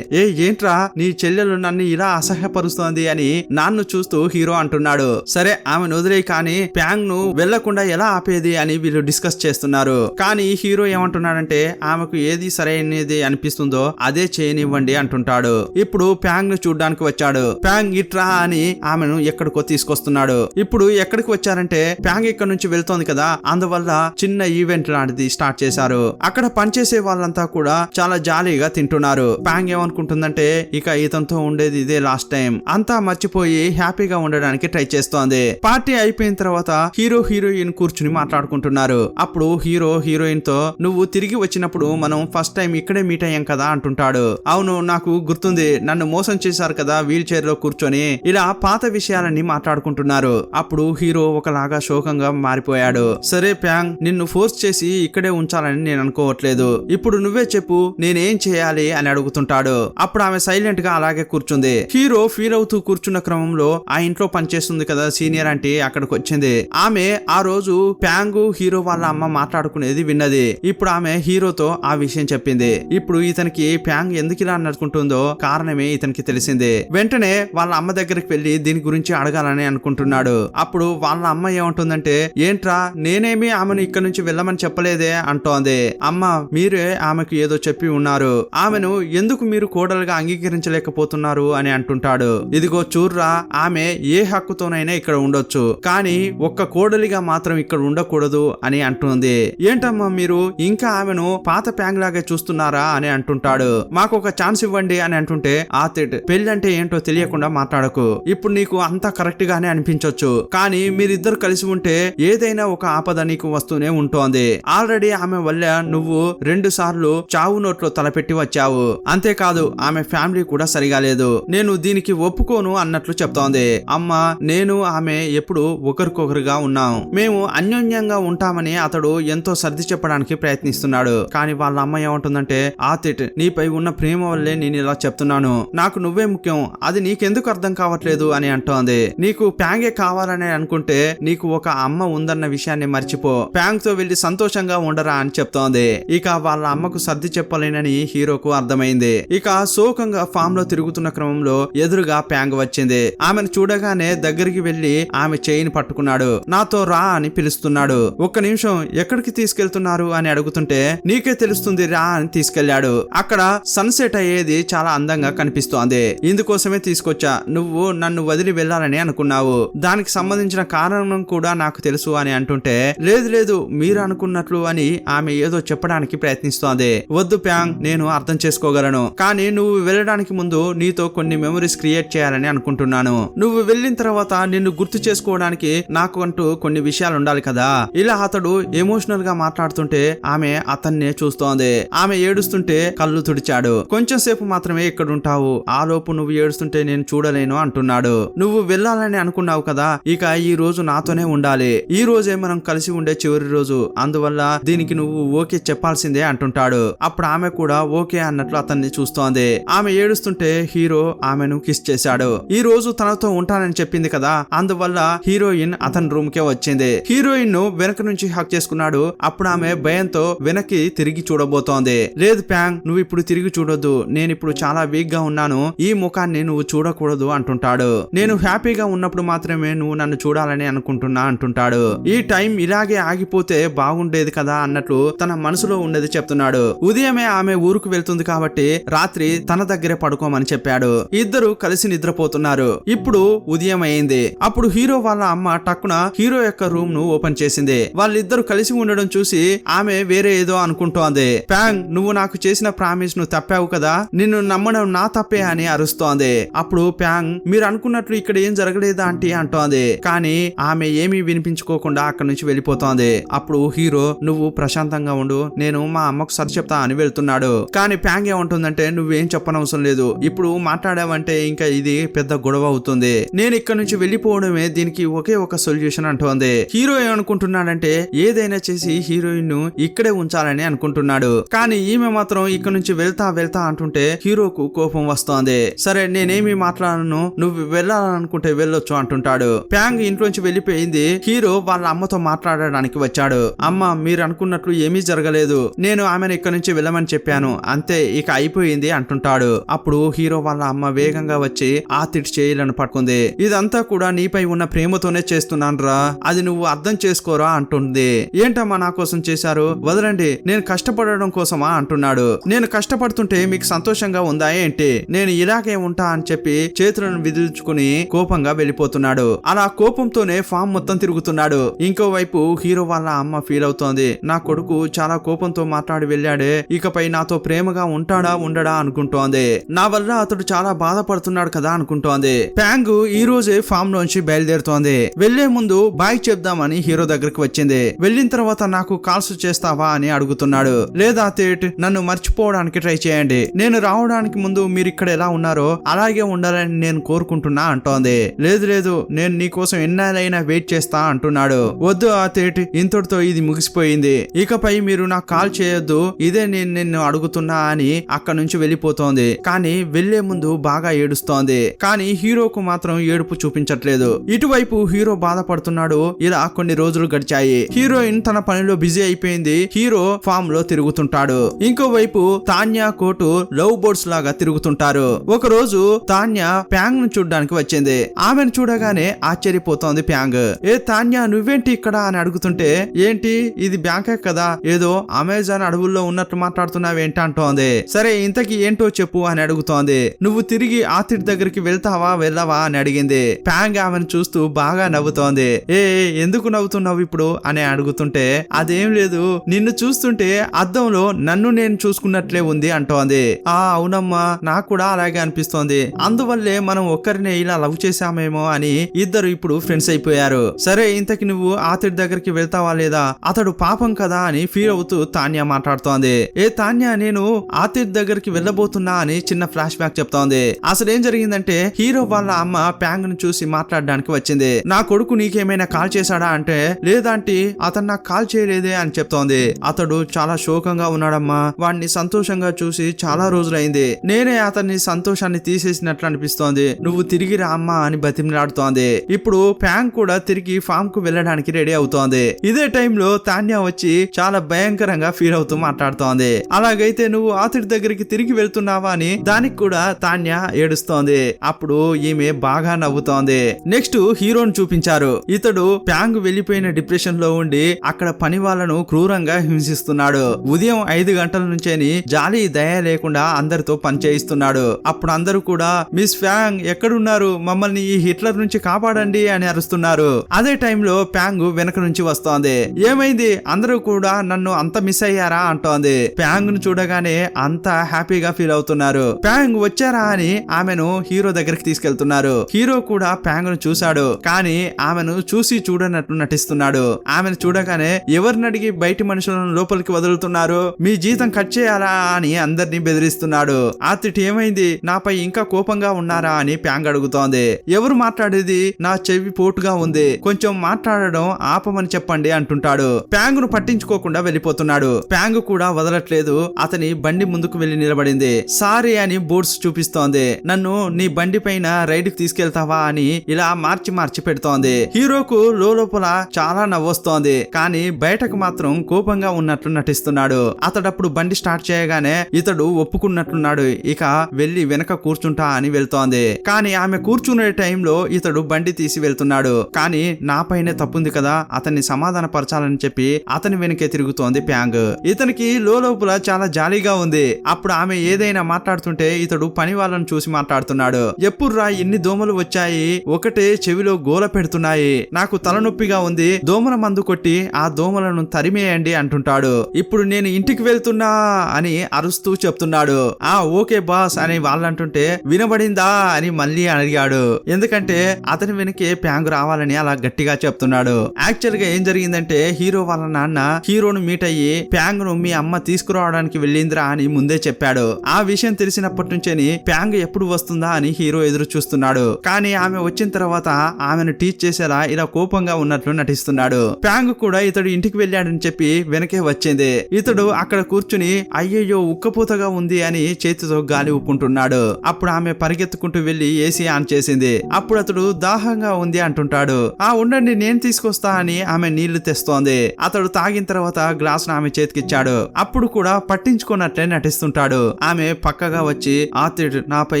ఏంట్రా నీ చెల్లెలు నన్ను ఇలా అసహ్యపరుస్తోంది అని నాన్ను చూస్తూ హీరో అంటున్నాడు. సరే ఆమెను వదిలే, కానీ ప్యాంగ్ ను వెళ్లకుండా ఎలా ఆపేది అని వీళ్ళు డిస్కస్ చేస్తున్నారు. కానీ హీరో ఏమంటున్నాడంటే, ఆమెకు ఏది సరైనది అనిపిస్తుందో అదే చేయనివ్వండి అంటుంటాడు. ఇప్పుడు ప్యాంగ్ ను చూడ్డానికి వచ్చాడు. ప్యాంగ్ ఇట్రా అని ఆమెను ఎక్కడికో తీసుకొస్తున్నాడు. ఇప్పుడు ఎక్కడికి వచ్చారంటే, ప్యాంగ్ ఇక్కడ నుంచి వెళ్తోంది కదా, అందువల్ల చిన్న ఈవెంట్ లాంటిది స్టార్ట్ చేశారు. అక్కడ పనిచేసే వాళ్ళంతా కూడా చాలా జాలీగా తింటున్నారు. ప్యాంగ్ ఏమనుకుంటుందంటే, ఇక ఇతనితో ఉండేది ఇదే లాస్ట్ టైం, అంతా మర్చిపోయి హ్యాపీగా ఉండడానికి ట్రై చేస్తోంది. పార్టీ అయిపోయిన తర్వాత హీరో హీరోయిన్ కూర్చుని మాట్లాడుకుంటున్నారు. అప్పుడు హీరో హీరోయిన్ తో, నువ్వు తిరిగి వచ్చినప్పుడు మనం ఫస్ట్ టైం ఇక్కడే మీట్ అయ్యాం కదా అంటుంటాడు. అవును, నాకు గుర్తుంది, నన్ను మోసం చేశారు కదా వీల్ చైర్ లో కూర్చొని, ఇలా పాత విషయాలన్నీ మాట్లాడుకుంటున్నారు. అప్పుడు హీరో ఒకలాగా శోకంగా మారిపోయాడు. సరే ప్యాంగ్, నిన్ను ఫోర్స్ చేసి ఇక్కడే ఉంచాలని నేను అనుకోవట్లేదు, ఇప్పుడు నువ్వే చెప్పు నేనేం చేయాలి అని అడుగుతుంటాడు. అప్పుడు ఆమె సైలెంట్ గా అలాగే కూర్చుంది. హీరో ఫీల్ అవుతూ కూర్చున్న క్రమంలో ఆ ఇంట్లో పనిచేస్తుంది కదా సీనియర్ ఆంటీ అక్కడికి వచ్చింది. ఆమె ఆ రోజు ప్యాంగ్ హీరో వాళ్ళ అమ్మ మాట్లాడుకునేది విన్నది. ఇప్పుడు ఆమె హీరోతో ఆ విషయం చెప్పింది. ఇప్పుడు ఇతనికి ప్యాంగ్ ఎందుకు ఇలా నడుచుకుంటుందో కారణమే ఇతనికి తెలిసింది. వెంటనే వాళ్ళ అమ్మ దగ్గరికి వెళ్లి దీని గురించి అడగాలని అనుకుంటున్నాడు. అప్పుడు వాళ్ళ అమ్మ ఏమంటుందంటే, ఏంట్రా నేనేమి ఆమెను ఇక్కడ నుంచి వెళ్ళమని చెప్పలేదే అంటోంది. అమ్మ, మీరే ఆమెకు ఏదో చెప్పి ఉన్నారు, ఆమెను ఎందుకు మీరు కోడలుగా అంగీకరించలేకపోతున్నారు అని అంటుంటాడు. ఇదిగో చూర్రా, ఆమె ఏ హక్కుతోనైనా ఇక్కడ ఉండొచ్చు, కానీ ఒక్క కోడలిగా మాత్రం ఇక్కడ ఉండకూడదు అని అంటుంది. ఏంటమ్మా మీరు ఇంకా ఆమెను పాత ప్యాంగ్ లాగే చూస్తున్నారా అని అంటుంటాడు. మాకు ఒక ఛాన్స్ ఇవ్వండి అని అంటుంటే, ఆతిట్ పెళ్ళంటే ఏంటో తెలియకుండా మాట్లాడకు, ఇప్పుడు నీకు అంతా కరెక్ట్ గానే అనిపించొచ్చు, కానీ మీరిద్దరు కలిసి ఉంటే ఏదైనా ఒక ఆపద నీకు వస్తూనే ఉంటోంది. ఆల్రెడీ ఆమె వల్ల నువ్వు 2 సార్లు చావు నోట్లో తలపెట్టి వచ్చావు. అంతేకాదు ఆమె ఫ్యామిలీ కూడా సరిగా లేదు, నేను దీనికి ఒప్పుకోను అన్నట్లు చెప్తోంది. అమ్మ, నేను ఆమె ఎప్పుడు ఒకరికొకరుగా ఉన్నాం, మేము అన్యోన్యంగా ఉంటామని అతడు ఎంతో సర్ది చెప్పడానికి ప్రయత్నిస్తున్నాడు. కానీ వాళ్ళ అమ్మ ఏమంటుందంటే, ఆతిట్ నీపై ఉన్న ప్రేమ వల్లే నేను ఇలా చెప్తున్నాను, నాకు నువ్వే ముఖ్యం, అది నీకెందుకు అర్థం కావట్లేదు అని అంటోంది. నీకు ప్యాంగే కావాలని అనుకుంటే నీకు ఒక అమ్మ ఉందన్న విషయాన్ని మర్చిపో, ప్యాంగ్ తో వెళ్లి సంతోషంగా ఉండరా అని చెప్తోంది. ఇక వాళ్ళ అమ్మకు సర్ది చెప్పలేనని హీరోకు అర్థమైంది. ఇక శోకంగా ఫామ్ లో తిరుగుతున్న క్రమంలో ఎదురుగా ప్యాంగ్ వచ్చింది. ఆమెను చూడగానే దగ్గరికి వెళ్లి ఆమె చేయిని పట్టుకున్నాడు. నాతో రా అని పిలుస్తున్నాడు. ఒక్క నిమిషం, ఎక్కడికి తీసుకెళ్తున్నారు అని అడుగుతుంటే, నీకే తెలుస్తుంది రా అని తీసుకెళ్లాడు. అక్కడ సన్సెట్ అయ్యేది చాలా అందంగా కనిపిస్తోంది. ఇందుకోసమే తీసుకొచ్చా, నువ్వు నన్ను వదిలి వెళ్ళాలని అనుకున్నావు, దానికి సంబంధించిన కారణం కారణం కూడా నాకు తెలుసు అని అంటుంటే, లేదు లేదు మీరు అనుకున్నట్లు అని ఆమె ఏదో చెప్పడానికి ప్రయత్నిస్తోంది. వద్దు ప్యాంగ్, నేను అర్థం చేసుకోగలను, కానీ నువ్వు వెళ్ళడానికి ముందు నీతో కొన్ని మెమరీస్ క్రియేట్ చేయాలని అనుకుంటున్నాను. నువ్వు వెళ్ళిన తర్వాత నిన్ను గుర్తు చేసుకోవడానికి నాకు అంటూ కొన్ని విషయాలు ఉండాలి కదా. ఇలా అతడు ఎమోషనల్ గా మాట్లాడుతుంటే ఆమె అతన్నే చూస్తోంది. ఆమె ఏడుస్తుంటే కళ్ళు తుడిచాడు. కొంచెం సేపు మాత్రమే ఇక్కడ ఉంటావు, ఆ లోపు నువ్వు ఏడుస్తుంటే నేను చూడలేను అంటున్నాడు. నువ్వు వెళ్ళాలని అనుకున్నావు కదా, ఇక ఈ రోజు నాతోనే ఉండాలి. ఈ రోజే మనం కలిసి ఉండే చివరి రోజు, అందువల్ల దీనికి నువ్వు ఓకే చెప్పాల్సిందే అంటుంటాడు. అప్పుడు ఆమె కూడా ఓకే అన్నట్లు అతన్ని చూస్తోంది. ఆమె ఏడుస్తుంటే హీరో ఆమెను కిస్ చేశాడు. ఈ రోజు తనతో ఉంటానని చెప్పింది కదా, అందువల్ల హీరోయిన్ అతని రూమ్ కే వచ్చింది. హీరోయిన్ ను వెనక నుంచి హక్ చేసుకున్నాడు. అప్పుడు ఆమె భయంతో వెనక్కి తిరిగి చూడబోతోంది. లేదు ప్యాంగ్, నువ్వు ఇప్పుడు తిరిగి చూడొద్దు, నేను ఇప్పుడు చాలా వీక్ గా ఉన్నాను, ఈ ముఖాన్ని నువ్వు చూడకూడదు అంటుంటాడు. నేను హ్యాపీగా ఉన్నప్పుడు మాత్రమే నువ్వు నన్ను చూడాలని అనుకుంటున్నా అంటుంటాడు. ఈ టైం ఇలాగే ఆగిపోతే బాగుండేది కదా అన్నట్లు తన మనసులో ఉన్నది చెప్తున్నాడు. ఉదయమే ఆమె ఊరుకు వెళ్తుంది కాబట్టి రాత్రి తన దగ్గరే పడుకోమని చెప్పాడు. ఇద్దరు కలిసి నిద్రపోతున్నారు. ఇప్పుడు ఉదయం అయింది. అప్పుడు హీరో వాళ్ళ అమ్మ టక్కున హీరో యొక్క రూమ్ ను ఓపెన్ చేసింది. వాళ్ళిద్దరు కలిసి ఉండడం చూసి ఆమె వేరే ఏదో అనుకుంటోంది. ప్యాంగ్, నువ్వు నాకు చేసిన ప్రామిస్ ను తప్పావు కదా, నిన్ను నమ్మడం నా తప్పే అని అరుస్తోంది. అప్పుడు ప్యాంగ్, మీరు అనుకున్నట్లు ఇక్కడ ఏం జరగలేదా ఆంటీ అంటోంది. కానీ ఆమె ఏమీ వినిపించుకోకుండా అక్కడి నుంచి వెళ్ళిపోతోంది. అప్పుడు హీరో, నువ్వు ప్రశాంతంగా ఉండు, నేను మా అమ్మకు సరి చెప్తా అని వెళ్తున్నాడు. కానీ ప్యాంగ్ ఏమంటుందంటే, నువ్వేం చెప్పనవసరం లేదు, ఇప్పుడు మాట్లాడావంటే ఇంకా ఇది పెద్ద గొడవ అవుతుంది, నేను ఇక్కడ నుంచి వెళ్ళిపోవడమే దీనికి ఒకే ఒక సొల్యూషన్ అంటోంది. హీరో ఏమనుకుంటున్నాడంటే ఏదైనా చేసి హీరోయిన్ ను ఇక్కడే ఉంచాలని అనుకుంటున్నాడు. కానీ ఈమె మాత్రం ఇక్కడ నుంచి వెళ్తా వెళ్తా అంటుంటే హీరోకు కోపం వస్తోంది. సరే నేనేమి మాట్లాడను, నువ్వు వెళ్ళాలనుకుంటే వెళ్ళొచ్చు అంటుంటాడు. ప్యాంగ్ ఇంట్లోంచి వెళ్ళిపోయింది. హీరో వాళ్ళ అమ్మతో మాట్లాడడానికి వచ్చాడు. అమ్మ, మీరు అనుకున్నట్లు ఏమీ జరగలేదు, నేను ఆమెను ఇక్కడ నుంచి వెళ్ళమని చెప్పాను, అంతే, ఇక అయిపోయింది అంటుంటాడు. అప్పుడు హీరో వాళ్ళ అమ్మ వేగంగా వచ్చి ఆతిథ్ చేయాలని పట్టుకుంది. ఇదంతా కూడా నీపై ఉన్న ప్రేమతోనే చేస్తున్నాను రా, అది నువ్వు అర్థం చేసుకోరా అంటుంది. ఏంటమ్మా నా కోసం చేశారు, వదలండి, నేను కష్టపడడం కోసమా అంటున్నాడు. నేను కష్టపడుతుంటే మీకు సంతోషంగా ఉందా ఏంటి, నేను ఇలాగే ఉంటా అని చెప్పి చేతులను విదిల్చుకుని కోపంగా వెళ్ళిపోతున్నాడు. అలా కోపంతోనే ఫామ్ మొత్తం తిరుగుతున్నాడు. ఇంకోవైపు హీరో వాళ్ళ అమ్మ ఫీల్ అవుతోంది. నా కొడుకు చాలా కోపంతో మాట్లాడి వెళ్ళాడే, ఇకపై నాతో ప్రేమగా ఉంటాడా ఉండడా అనుకుంటోంది. నా వల్ల అతడు చాలా బాధపడుతున్నాడు కదా అనుకుంటోంది. ప్యాంగ్ ఈ రోజే ఫామ్ లోంచి బయలుదేరుతోంది. వెళ్లే ముందు బాయ్ చెప్దామని హీరో దగ్గరికి వచ్చింది. వెళ్ళిన తర్వాత నాకు కాల్స్ చేస్తావా అని అడుగుతున్నాడు. లేదా తేట్, నన్ను మర్చిపోవడానికి ట్రై చేయండి, నేను రావడానికి ముందు మీరు ఇక్కడ ఎలా ఉన్నారో అలాగే ఉండాలని నేను కోరుకుంటున్నా అంటోంది. లేదు లేదు, నేను నీకోసం ఎన్నాళ్ళైనా వెయిట్ చేస్తా అంటున్నాడు. వద్దు ఆ తేట్, ఇంతటితో ఇది ముగిసిపోయింది, ఇకపై మీరు నాకు కాల్ చేయొద్దు, ఇదే నేను నిన్ను అడుగుతున్నా అని అక్కడి నుంచి వెళ్ళిపోతోంది. కానీ వెళ్లే ముందు బాగా ఏడుస్తోంది. కానీ హీరోకు మాత్రం ఏడుపు చూపించట్లేదు. ఇటువైపు హీరో బాధపడుతున్నాడు. ఇలా కొన్ని రోజులు గడిచాయి. హీరోయిన్ తన పనిలో బిజీ అయిపోయింది. హీరో ఫామ్ లో తిరుగుతుంటాడు. ఇంకోవైపు తాన్యా కోటు లవ్ బోర్డ్స్ లాగా తిరుగుతుంటారు. ఒక రోజు తాన్యా ప్యాంగ్ ను చూడడానికి వచ్చింది. ఆమెను చూడగానే ఆశ్చర్యపోతోంది ప్యాంగ్. ఏ తాన్యా, నువ్వేంటి ఇక్కడ అని అడుగుతుంటే, ఏంటి ఇది బ్యాంకాక్ కదా, ఏదో అమెజాన్ అడవుల్లో ఉన్నట్టు మాట్లాడుతున్నావేంటి అంటోంది. సరే ఇంతకీ ఏంటో చెప్పు అని అడుగుతోంది. నువ్వు తిరిగి ఆతిథ్ దగ్గరికి వెళ్తావా వెళ్ళవా అని అడిగింది. ప్యాంగ్ ఆమెను చూస్తూ బాగా నవ్వుతోంది. ఏ ఎందుకు నవ్వుతున్నావు ఇప్పుడు అని అడుగుతుంటే, అదేం లేదు, నిన్ను చూస్తుంటే అద్దంలో నన్ను నేను చూసుకున్నట్లే ఉంది అంటోంది. అవునమ్మా, నాకు కూడా అలాగే అనిపిస్తోంది, అందువల్లే మనం ఒక్కరినే ఇలా లవ్ చేశామేమో అని ఇద్దరు ఇప్పుడు ఫ్రెండ్స్ అయిపోయారు. సరే ఇంతకి నువ్వు ఆతిథ్ దగ్గరికి వెళ్తావా లేదా, అతడు పాపం కదా అని ఫీల్ అవుతూ తాన్యా మాట్లాడుతోంది. ఏ తాన్యా, నేను ఆతిథ్ దగ్గరికి వెళ్ళబోతున్నా అని చిన్న ఫ్లాష్ బ్యాక్ చెప్తోంది. అసలు ఏం జరిగిందంటే హీరో వాళ్ళ అమ్మ ప్యాంగ్ ను చూసి మాట్లాడడానికి వచ్చింది. నా కొడుకు నీకేమైనా కాల్ చేశాడా అంటే, లేదంటే అతను నాకు కాల్ చేయలేదే అని చెప్తోంది. అతడు చాలా శోకంగా ఉన్నాడమ్మా, వాడిని సంతోషంగా చూసి చాలా రోజులైంది, నేనే అతన్ని సంతోషాన్ని తీసేసినట్లు అనిపిస్తోంది, నువ్వు తిరిగి రా అమ్మా అని బతిమలాడుతోంది. ఇప్పుడు ప్యాంగ్ కూడా తిరిగి ఫామ్ కు వెళ్ళడానికి రెడీ అవుతోంది. ఇదే టైంలో తాన్యా వచ్చి చాలా భయంకరంగా ఫీల్ అవుతూ మాట్లాడుతోంది. అలాగైతే నువ్వు ఆతిథ్ దగ్గరికి తిరిగి వెళ్తున్నావా అని దానికి కూడా తాన్యా ఏడుస్తోంది. అప్పుడు ఈమె బాగా నవ్వుతోంది. నెక్స్ట్ హీరోని చూపించారు. ఇతడు ప్యాంగ్ వెళ్లిపోయిన డిప్రెషన్ లో ఉండి అక్కడ పని వాళ్ళను క్రూరంగా హింసిస్తున్నాడు. ఉదయం 5 గంటల నుంచేని జాలి దయ లేకుండా అందరితో పని చేయిస్తున్నాడు. అప్పుడు అందరూ కూడా, మిస్ ఫ్యాంగ్ ఎక్కడున్నారు, మమ్మల్ని ఈ హిట్లర్ నుంచి కాపాడండి అని అరుస్తున్నారు. ఉన్నారు. అదే టైంలో ప్యాంగ్ వెనక నుంచి వస్తోంది. ఏమైంది, అందరూ కూడా నన్ను అంత మిస్ అయ్యారా అంటోంది. ప్యాంగ్ ను చూడగానే అంత హ్యాపీగా ఫీల్ అవుతున్నారు. ప్యాంగ్ వచ్చారా అని ఆమెను హీరో దగ్గరికి తీసుకెళ్తున్నారు. హీరో కూడా ప్యాంగ్ ను చూశాడు, కానీ ఆమెను చూసి చూడనట్టు నటిస్తున్నాడు. ఆమెను చూడగానే ఎవరిని అడిగి బయటి మనుషులను లోపలికి వదులుతున్నారు, మీ జీతం కట్ చేయాలా అని అందరినీ బెదిరిస్తున్నాడు. ఆతిట్ ఏమైంది, నాపై ఇంకా కోపంగా ఉన్నారా అని ప్యాంగ్ అడుగుతోంది. ఎవరు మాట్లాడేది, నా చెవి పోటుగా ఉంది, కొంచెం మాట్లాడడం ఆపమని చెప్పండి అంటుంటాడు. ప్యాంగ్ ను పట్టించుకోకుండా వెళ్ళిపోతున్నాడు. ప్యాంగ్ కూడా వదలట్లేదు. అతని బండి ముందుకు వెళ్లి నిలబడింది. సారీ అని బోర్డ్స్ చూపిస్తోంది. నన్ను నీ బండి పైన రైడ్ కి తీసుకెళ్తావా అని ఇలా మార్చి మార్చి పెడుతోంది. హీరోకు లోపల చాలా నవ్వొస్తోంది, కానీ బయటకు మాత్రం కోపంగా ఉన్నట్లు నటిస్తున్నాడు. అతడప్పుడు బండి స్టార్ట్ చేయగానే ఇతడు ఒప్పుకున్నట్లున్నాడు. ఇక వెళ్లి వెనక కూర్చుంటా అని వెళ్తోంది. కానీ ఆమె కూర్చునే టైంలో ఇతడు బండి తీసి వెళ్తున్నాడు. కానీ నా పైనే తప్పుంది కదా, అతన్ని సమాధాన పరచాలని చెప్పి అతని వెనకే తిరుగుతోంది ప్యాంగ్. ఇతనికి లోపల చాలా జాలీగా ఉంది. అప్పుడు ఆమె ఏదైనా మాట్లాడుతుంటే ఇతడు పని వాళ్ళను చూసి మాట్లాడుతున్నాడు. ఎప్పుడురా ఇన్ని దోమలు వచ్చాయి, ఒకటే చెవిలో గోల పెడుతున్నాయి, నాకు తలనొప్పిగా ఉంది, దోమల మందు కొట్టి ఆ దోమలను తరిమేయండి అంటుంటాడు. ఇప్పుడు నేను ఇంటికి వెళ్తున్నా అని అరుస్తూ చెప్తున్నాడు. ఆ ఓకే బాస్ అని వాళ్ళంటుంటే వినబడిందా అని మళ్ళీ అడిగాడు. ఎందుకంటే అతని వెనకే ప్యాంగ్ రావాలని అలా గట్టిగా చెప్తున్నాడు. యాక్చువల్ గా ఏం జరిగిందంటే హీరో వాళ్ళ నాన్న హీరోను మీట్ అయ్యి ప్యాంగ్ ను మీ అమ్మ తీసుకురావడానికి వెళ్ళిందిరా అని ముందే చెప్పాడు. ఆ విషయం తెలిసినప్పటి నుంచేని ప్యాంగ్ ఎప్పుడు వస్తుందా అని హీరో ఎదురు చూస్తున్నాడు. కానీ ఆమె వచ్చిన తర్వాత ఆమెను టీచ్ చేసేలా ఇలా కోపంగా ఉన్నట్లు నటిస్తున్నాడు. ప్యాంగ్ కూడా ఇతడు ఇంటికి వెళ్ళాడని చెప్పి వెనకే వచ్చింది. ఇతడు అక్కడ కూర్చుని అయ్యయ్యో ఉక్కపోతగా ఉంది అని చేతితో గాలి ఊపుకుంటున్నాడు. అప్పుడు ఆమె పరిగెత్తుకుంటూ వెళ్లి ఏసీ ఆన్ చేసింది. అప్పుడు అతడు దాహంగా ఉంది అంటుంటాడు. ఆ ఉండండి నేను తీసుకొస్తా అని ఆమె నీళ్లు తెస్తోంది. అతడు తాగిన తర్వాత గ్లాస్ ఆమె చేతికిచ్చాడు. అప్పుడు కూడా పట్టించుకున్నట్లే నటిస్తుంటాడు. ఆమె పక్కగా వచ్చి ఆతిడ్ నాపై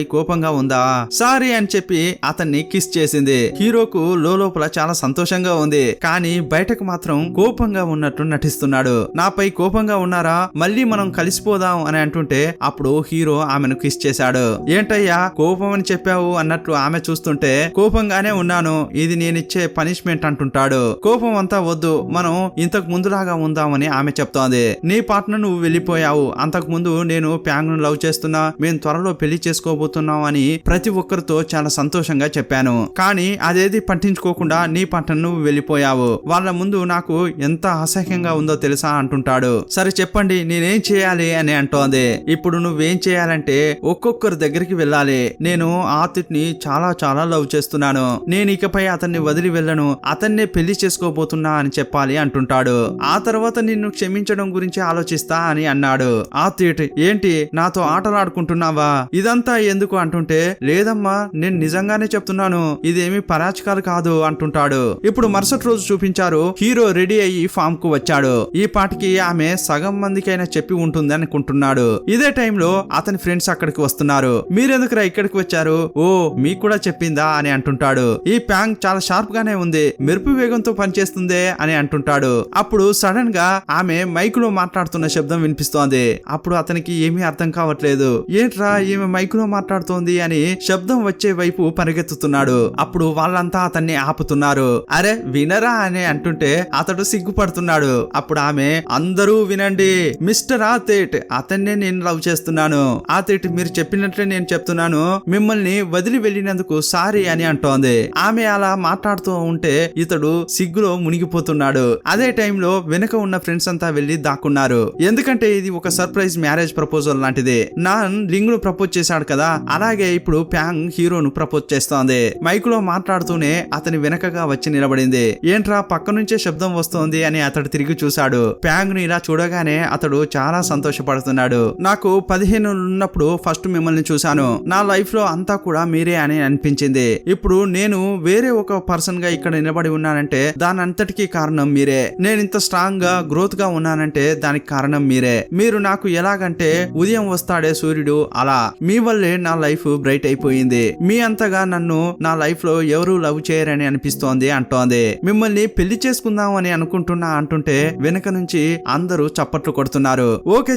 కోపంగా ఉందా, సారీ అని చెప్పి అతన్ని కిస్ చేసింది. హీరోకు లోపల చాలా సంతోషంగా ఉంది, కానీ బయటకు మాత్రం కోపంగా ఉన్నట్టు నటిస్తున్నాడు. నాపై కోపంగా ఉన్నారా, మళ్ళీ మనం కలిసిపోదాం అని అంటుంటే అప్పుడు హీరో ఆమెను కిస్ చేశాడు. ఏంటయ్యా కోపం అని చెప్పావు అన్నట్లు ఆమె చూస్తుంటే కోపంగానే ఉన్నాను, ఇది నేనిచ్చే పనిష్మెంట్ అంటుంటాడు. కోపం అంతా వద్దు, మనం ఇంతకు ముందులాగా ఉందామని ఆమె చెప్తోంది. నీ పార్ట్నర్ నువ్వు వెళ్ళిపోయావు, అంతకు ముందు నేను ప్యాంగ్ ను లవ్ చేస్తున్నా, మేము త్వరలో పెళ్లి చేసుకోబోతున్నాం అని ప్రతి ఒక్కరితో చాలా సంతోషంగా చెప్పాను. కానీ అదేది పట్టించుకోకుండా నీ పార్ట్నర్ నువ్వు వెళ్ళిపోయావు, వాళ్ళ ముందు నాకు ఎంత అసహ్యంగా ఉందో తెలుసా అంటుంటాడు. సరే చెప్పండి నేనేం చేయాలి అని అంటోంది. ఇప్పుడు నువ్వేం చేయాలంటే ఒక్కొక్కరి దగ్గరికి వెళ్ళాలి. నేను ఆతిట్ ని చాలా చాలా లవ్ చేస్తున్నాను, నేను ఇకపై అతన్ని వదిలి వెళ్ళను, అతన్నే పెళ్లి చేసుకోబోతున్నా అని చెప్పాలి అంటుంటాడు. ఆ తర్వాత నిన్ను క్షమించడం గురించి ఆలోచిస్తా అని అన్నాడు. ఆతిట్ ఏంటి నాతో ఆటలాడుకుంటున్నావా, ఇదంతా ఎందుకు అంటుంటే లేదమ్మా నేను నిజంగానే చెప్తున్నాను, ఇదేమి పరాచకాలు కాదు అంటుంటాడు. ఇప్పుడు మరుసటి రోజు చూపించారు. హీరో రెడీ అయ్యి ఫామ్ కు వచ్చాడు. ఈ పాటికి ఆమె సగం మందికైనా చెప్పి ఉంటుంది అనుకుంటున్నాడు. ఇదే టైంలో అతని ఫ్రెండ్స్ అక్కడికి వస్తున్నారు. మీరెందుకురా ఇక్కడికి వచ్చారు, ఓ మీకు కూడా చెప్పిందా అని అంటుంటాడు. ఈ ప్యాంగ్ చాలా షార్ప్ గానే ఉంది, మెరుపు వేగంతో పనిచేస్తుందే అని అంటుంటాడు. అప్పుడు సడన్ గా ఆమె మైక్ లో మాట్లాడుతున్న శబ్దం వినిపిస్తోంది. అప్పుడు అతనికి ఏమీ అర్థం కావట్లేదు. ఏంట్రా ఈమె మైక్ లో మాట్లాడుతోంది అని శబ్దం వచ్చే వైపు పరిగెత్తుతున్నాడు. అప్పుడు వాళ్ళంతా అతన్ని ఆపుతున్నారు. అరే వినరా అని అంటుంటే అతడు సిగ్గుపడుతున్నాడు. అప్పుడు ఆమె అందరూ వినండి, మిస్టర్ ఆతిట్ అతన్నే నేను లవ్ చేస్తున్నాను, ఆతిట్ మీరు చెప్పినట్లే నేను చెప్తున్నాను, మిమ్మల్ని వదిలి వెళ్ళినందుకు సారీ అని అంటోంది. ఆమె అలా మాట్లాడుతూ ఉంటే ఇతడు సిగ్గులో మునిగిపోతున్నాడు. అదే టైంలో వెనుక ఉన్న ఫ్రెండ్స్ అంతా వెళ్లి దాక్కున్నారు. ఎందుకంటే ఇది ఒక సర్ప్రైజ్ మ్యారేజ్ ప్రపోజల్ లాంటిది. నాన్ రింగ్ ను ప్రపోజ్ చేశాడు కదా, అలాగే ఇప్పుడు ప్యాంగ్ హీరోను ప్రపోజ్ చేస్తోంది. మైక్ లో మాట్లాడుతూనే అతని వెనకగా వచ్చి నిలబడింది. ఏంట్రా పక్క నుంచే శబ్దం వస్తోంది అని అతడు తిరిగి చూశాడు. ప్యాంగ్ ను ఇలా చూడగానే అతడు చాలా సంతోషపడుతున్నాడు. నాకు 15 ఉన్నప్పుడు ఫస్ట్ మిమ్మల్ని చూశాను, నా లైఫ్ లో అంతా కూడా మీరే అని అనిపించింది. ఇప్పుడు నేను వేరే ఒక పర్సన్ గా ఇక్కడ నిలబడి ఉన్నానంటే దాని అంతటికీ కారణం మీరే. నేను ఇంత స్ట్రాంగ్ గా గ్రోత్ గా ఉన్నానంటే దానికి కారణం మీరే. మీరు నాకు ఎలాగంటే ఉదయం వస్తాడే సూర్యుడు అలా మీ వల్లే నా లైఫ్ బ్రైట్ అయిపోయింది. మీ అంతగా నన్ను నా లైఫ్ లో ఎవరు లవ్ చేయరని అనిపిస్తోంది అంటోంది. మిమ్మల్ని పెళ్లి చేసుకుందాం అని అనుకుంటున్నా అంటుంటే వెనక నుంచి అందరూ చప్పట్లు కొడుతున్నారు. ఓకే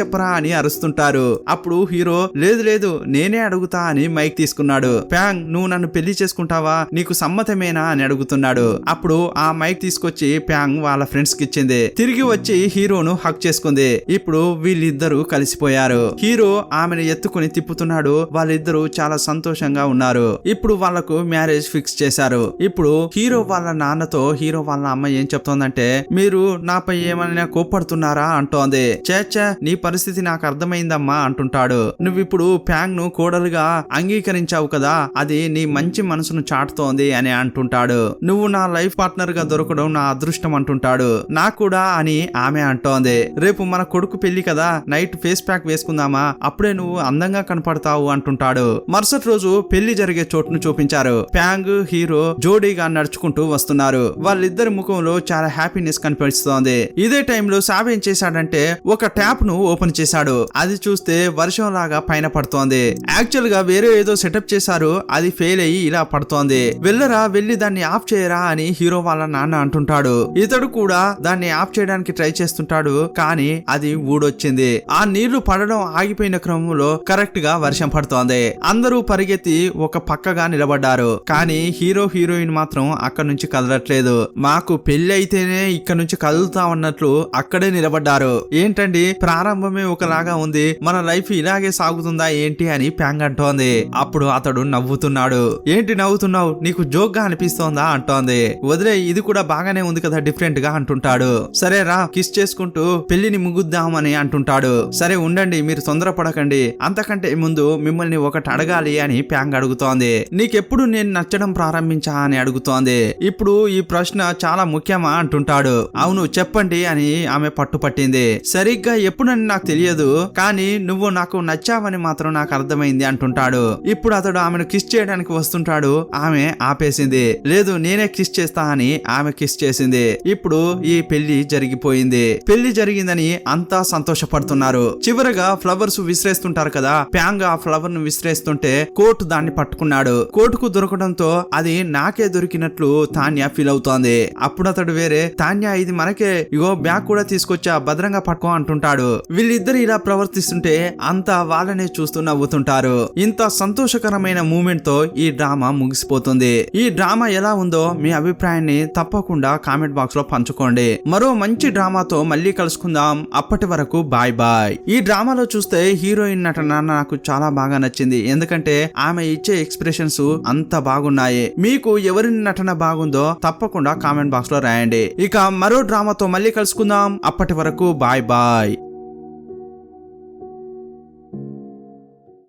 చెప్పరా అని అరుస్తుంటారు. అప్పుడు హీరో లేదు లేదు నేనే అడుగుతా అని మైక్ తీసుకున్నాడు. ప్యాంగ్ నువ్వు నన్ను పెళ్లి చేసుకుంటావా, నీకు మీకు సమ్మతమేనా అని అడుగుతున్నాడు. అప్పుడు ఆ మైక్ తీసుకొచ్చి ప్యాంగ్ వాళ్ళ ఫ్రెండ్స్ కి ఇచ్చింది. తిరిగి వచ్చి హీరోను హక్ చేసుకుంది. ఇప్పుడు వీళ్ళిద్దరూ కలిసిపోయారు. హీరో ఆమెను ఎత్తుకుని తిప్పుతున్నాడు. వాళ్ళిద్దరూ చాలా సంతోషంగా ఉన్నారు. ఇప్పుడు వాళ్ళకు మ్యారేజ్ ఫిక్స్ చేశారు. ఇప్పుడు హీరో వాళ్ళ నాన్నతో హీరో వాళ్ళ అమ్మ ఏం చెప్తోందంటే, మీరు నాపై ఏమైనా కోప్పడుతున్నారా అంటోంది. చేచ్చా నీ పరిస్థితి నాకు అర్థమైందమ్మా అంటుంటాడు. నువ్విప్పుడు ప్యాంగ్ ను కోడలుగా అంగీకరించావు కదా, అది నీ మంచి మనసును చాటుతోంది అని అంటుంటాడు. నువ్వు నా లైఫ్ పార్ట్నర్ గా దొరకడం నా అదృష్టం అంటుంటాడు. నాకు కూడా అని ఆమె అంటోంది. రేపు మన కొడుకు పెళ్లి కదా, నైట్ ఫేస్ ప్యాక్ వేసుకుందామా, అప్పుడే నువ్వు అందంగా కనపడతావు అంటుంటాడు. మరుసటి రోజు పెళ్లి జరిగే చోటును చూపించారు. ప్యాంగ్ హీరో జోడీగా నడుచుకుంటూ వస్తున్నారు. వాళ్ళిద్దరి ముఖంలో చాలా హ్యాపీనెస్ కనిపిస్తోంది. ఇదే టైంలో సాబ్ ఏం చేశాడంటే ఒక ట్యాప్ ను ఓపెన్ చేశాడు. అది చూస్తే వర్షం లాగా పైన పడుతోంది. యాక్చువల్ గా వేరే ఏదో సెటప్ చేశారు, అది ఫెయిల్ అయ్యి ఇలా పడుతోంది. వెళ్ళరా వెళ్ళి దాన్ని ఆఫ్ చేయరా అని హీరో వాళ్ళ నాన్న అంటుంటాడు. ఇతడు కూడా దాన్ని ఆఫ్ చేయడానికి ట్రై చేస్తుంటాడు, కానీ అది ఊడొచ్చింది. ఆ నీళ్లు పడడం ఆగిపోయిన క్రమంలో కరెక్ట్ గా వర్షం పడుతోంది. అందరూ పరిగెత్తి ఒక పక్కగా నిలబడ్డారు. కానీ హీరో హీరోయిన్ మాత్రం అక్కడ నుంచి కదలట్లేదు. మాకు పెళ్లి అయితేనే ఇక్కడ నుంచి కదులుతా ఉన్నట్లు అక్కడే నిలబడ్డారు. ఏంటండి ప్రారంభమే ఒకలాగా ఉంది, మన లైఫ్ ఇలాగే సాగుతుందా ఏంటి అని ప్యాంగ్ అంటోంది. అప్పుడు అతడు నవ్వుతున్నాడు. ఏంటి నవ్వుతున్నావు, నీకు జోక్ గా అనిపిస్తోందా అంటోంది. వదిలే, ఇది కూడా బాగానే ఉంది కదా డిఫరెంట్ గా అంటుంటాడు. సరే రా కిస్ చేసుకుంటూ పెళ్లిని ముగుద్దామని అంటుంటాడు. సరే ఉండండి, మీరు తొందరపడకండి, అంతకంటే ముందు మిమ్మల్ని ఒకటి అడగాలి అని ప్యాంగ్ అడుగుతోంది. నీకెప్పుడు నేను నచ్చడం ప్రారంభించా అని అడుగుతోంది. ఇప్పుడు ఈ ప్రశ్న చాలా ముఖ్యమా అంటుంటాడు. అవును చెప్పండి అని ఆమె పట్టుపట్టింది. సరిగ్గా ఎప్పుడని నాకు తెలియదు, కానీ నువ్వు నాకు నచ్చావని మాత్రం నాకు అర్థమైంది అంటుంటాడు. ఇప్పుడు అతడు ఆమెను కిస్ చేయడానికి వస్తుంటాడు. ఆమె ఆపేసింది. లేదు నేనే కిస్ చేస్తా అని ఆమె కిస్ చేసింది. ఇప్పుడు ఈ పెళ్లి జరిగిపోయింది. పెళ్లి జరిగిందని అంతా సంతోషపడుతున్నారు. చివరగా ఫ్లవర్స్ విసిరేస్తుంటారు కదా, ప్యాంగ్ ఆ ఫ్లవర్ ను విసిరేస్తుంటే కోట్ దాన్ని పట్టుకున్నాడు. కోటుకు దొరకడంతో అది నాకే దొరికినట్లు తాన్య ఫీల్ అవుతోంది. అప్పుడు అతడు వేరే తాన్య ఇది మనకే, ఇగో బ్యాగ్ కూడా తీసుకొచ్చా భద్రంగా పట్టుకో అంటుంటాడు. వీళ్ళిద్దరు ఇలా ప్రవర్తిస్తుంటే అంతా వాళ్ళనే చూస్తూ నవ్వుతుంటారు. ఇంత సంతోషకరమైన మూమెంట్ తో ఈ డ్రామా ముగిసిపోతుంది. ఈ డ్రామా ఎలా ఉందో మీ అభిప్రాయాన్ని తప్పకుండా కామెంట్ బాక్స్ లో పంచుకోండి. మరో మంచి డ్రామాతో మళ్ళీ కలుసుకుందాం. అప్పటి వరకు బాయ్ బాయ్. ఈ డ్రామాలో చూస్తే హీరోయిన్ నటన నాకు చాలా బాగా నచ్చింది. ఎందుకంటే ఆమె ఇచ్చే ఎక్స్ప్రెషన్స్ అంత బాగున్నాయి. మీకు ఎవరి నటన బాగుందో తప్పకుండా కామెంట్ బాక్స్ లో రాయండి. ఇక మరో డ్రామాతో మళ్ళీ కలుసుకుందాం. అప్పటి వరకు బాయ్ బాయ్.